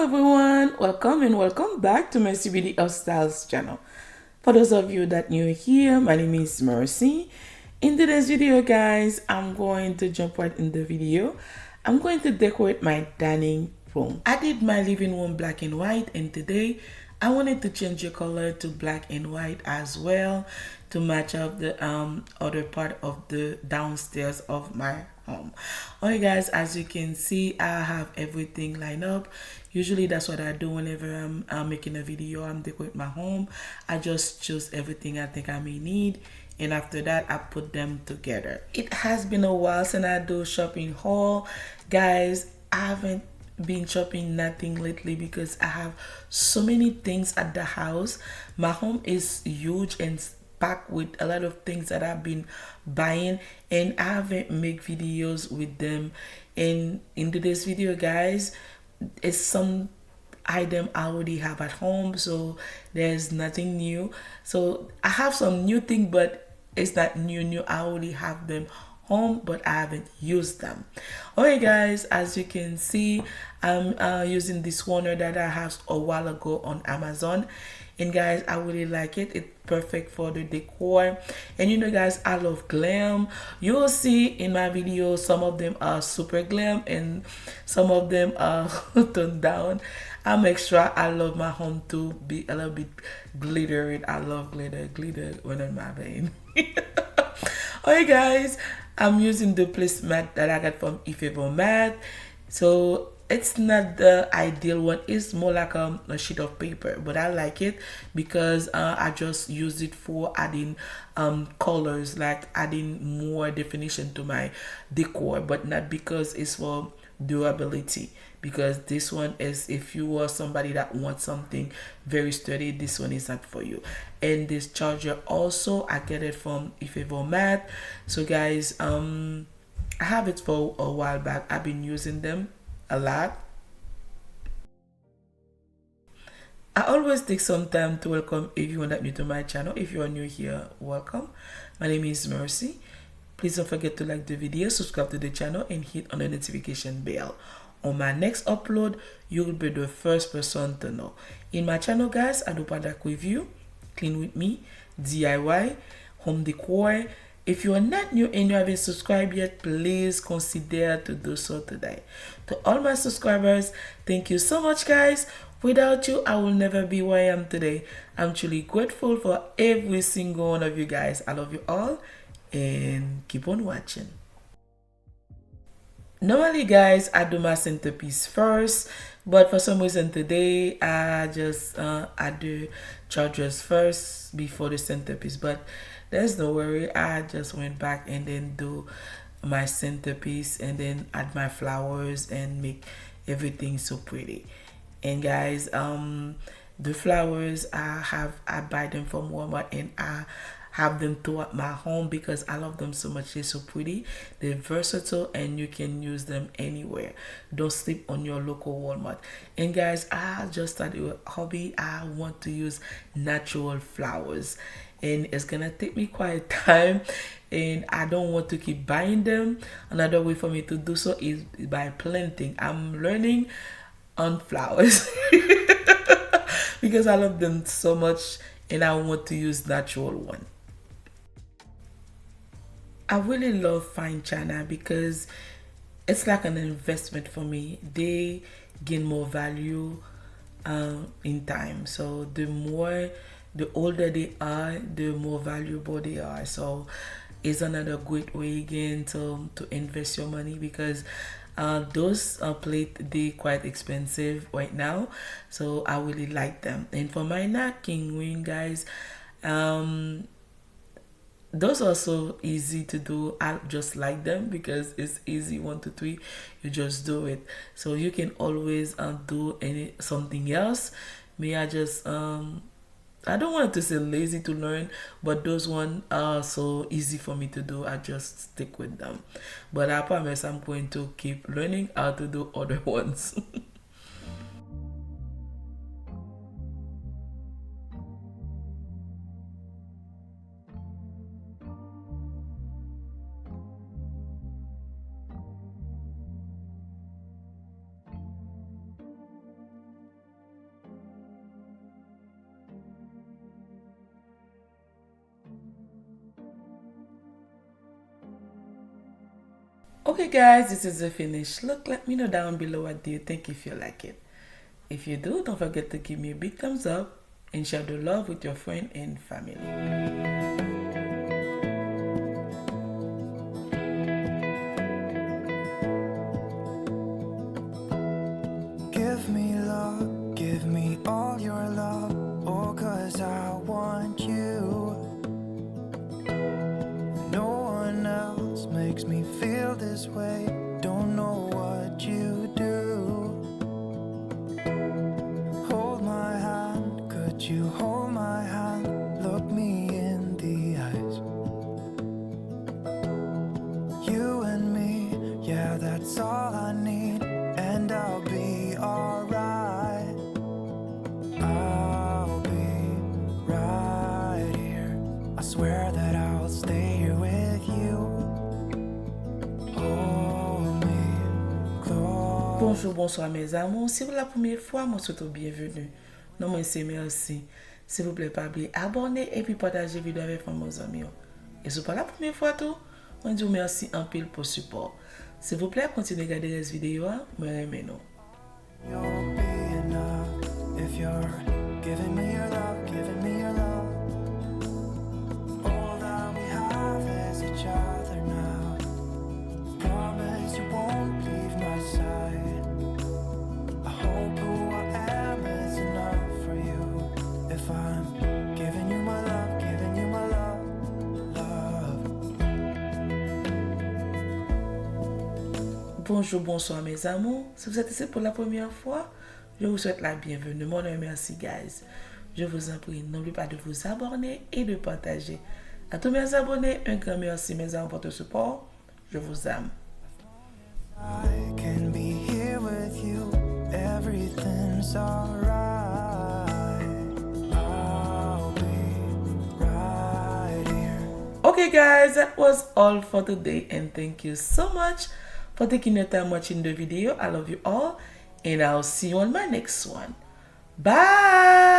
Hello everyone, welcome and welcome back to Mercy Beauty of Styles channel. For those of you that new here, my name is Mercy. In today's video guys, I'm going to jump right in the video. I'm going to decorate my dining room. I did my living room black and white, and today I wanted to change the color to black and white as well to match up the other part of the downstairs of my home. Alright guys, as you can see, I have everything lined up. Usually that's what I do whenever I'm making a video. I'm decorating my home. I just choose everything I think I may need, and after that I put them together. It has been a while since I do shopping haul guys. I haven't been shopping nothing lately because I have so many things at the house. My home is huge and packed with a lot of things that I've been buying, and I haven't made videos with them. And in today's video guys, it's some item I already have at home, so there's nothing new. So I have some new thing, but it's not new. I already have them home, but I haven't used them. Okay guys, as you can see, I'm using this warmer that I have a while ago on Amazon, and guys, I really like it. It's perfect for the decor. And you know guys, I love glam. You will see in my video some of them are super glam and some of them are toned down. I make sure I love my home to be a little bit glittered. I love glitter when in my vein. Alright guys, I'm using the placemat that I got from Matte. So it's not the ideal one. It's more like a sheet of paper, but I like it because I just use it for adding colors, like adding more definition to my decor, but not because it's for durability. Because this one is, if you are somebody that wants something very sturdy, this one is not for you. And this charger also, I get it from Matte. So guys, I have it for a while back. I've been using them a lot. I always take some time to welcome everyone that new to my channel. If you are new here, welcome. My name is Mercy. Please don't forget to like the video, subscribe to the channel, and hit on the notification bell. On my next upload, you will be the first person to know. In my channel guys, I do product review, clean with me, DIY, home decor. If you are not new and you haven't subscribed yet, please consider to do so today. To all my subscribers, thank you so much guys. Without you, I will never be where I am today. I'm truly grateful for every single one of you guys. I love you all and keep on watching. Normally guys, I do my centerpiece first, but for some reason today I just add the chargers first before the centerpiece. But there's no worry, I just went back and then do my centerpiece and then add my flowers and make everything so pretty. And guys, the flowers I buy them from Walmart, and I have them throughout my home because I love them so much. They're so pretty, they're versatile, and you can use them anywhere. Don't sleep on your local Walmart. And guys, I just started a hobby. I want to use natural flowers, and it's gonna take me quite time, and I don't want to keep buying them. Another way for me to do so is by planting. I'm learning on flowers because I love them so much and I want to use natural one. I really love fine china because it's like an investment for me. They gain more value in time. So the older they are, the more valuable they are. So it's another great way again to invest your money, because those plate, they quite expensive right now, so I really like them. And for my knocking ring guys, those are so easy to do. I just like them because it's easy, 1 2 3, you just do it. So you can always do something else. Me, I just I don't want to say lazy to learn, but those ones are so easy for me to do. I just stick with them. But I promise I'm going to keep learning how to do other ones. Okay guys, this is the finished look. Let me know down below what do you think, if you like it. If you do, don't forget to give me a big thumbs up and share the love with your friend and family. Give me love, give me all your love, oh, 'cause I want you. No one else makes me feel this way, don't know what you do. Hold my hand, could you hold my hand, look me in the eyes. You and me, yeah, that's all I need, and I'll be alright. I'll be right here. I swear that I'll stay here with you. Hold me close. Bonjour, bonsoir mes amours. Si vous la première fois, moi souhaite bienvenue. Non, moi c'est merci. S'il vous plaît, pas oublier abonner et puis partager la vidéo avec vos amis. Et si ce n'est pas la première fois tout, on dit merci en pile pour support. S'il vous plaît, continuez à regarder les vidéos. Moi, j'aime nous. You'll be enough if you're giving me your love, giving me your love. All that we have is each other now. Promise you won't leave my side. I hope who I am is enough for you. If I'm giving you my love, giving you my love, love. Bonjour, bonsoir mes amours. Si vous êtes ici pour la première fois, je vous souhaite la bienvenue. Mon nom est Merci guys. Je vous en prie, n'oubliez pas de vous abonner et de partager. À tous mes abonnés, un grand merci mes amours pour votre support. Je vous aime. I can be here with you, everything's alright. I'll be right here. Okay guys, that was all for today and thank you so much for taking your time watching the video. I love you all and I'll see you on my next one. Bye!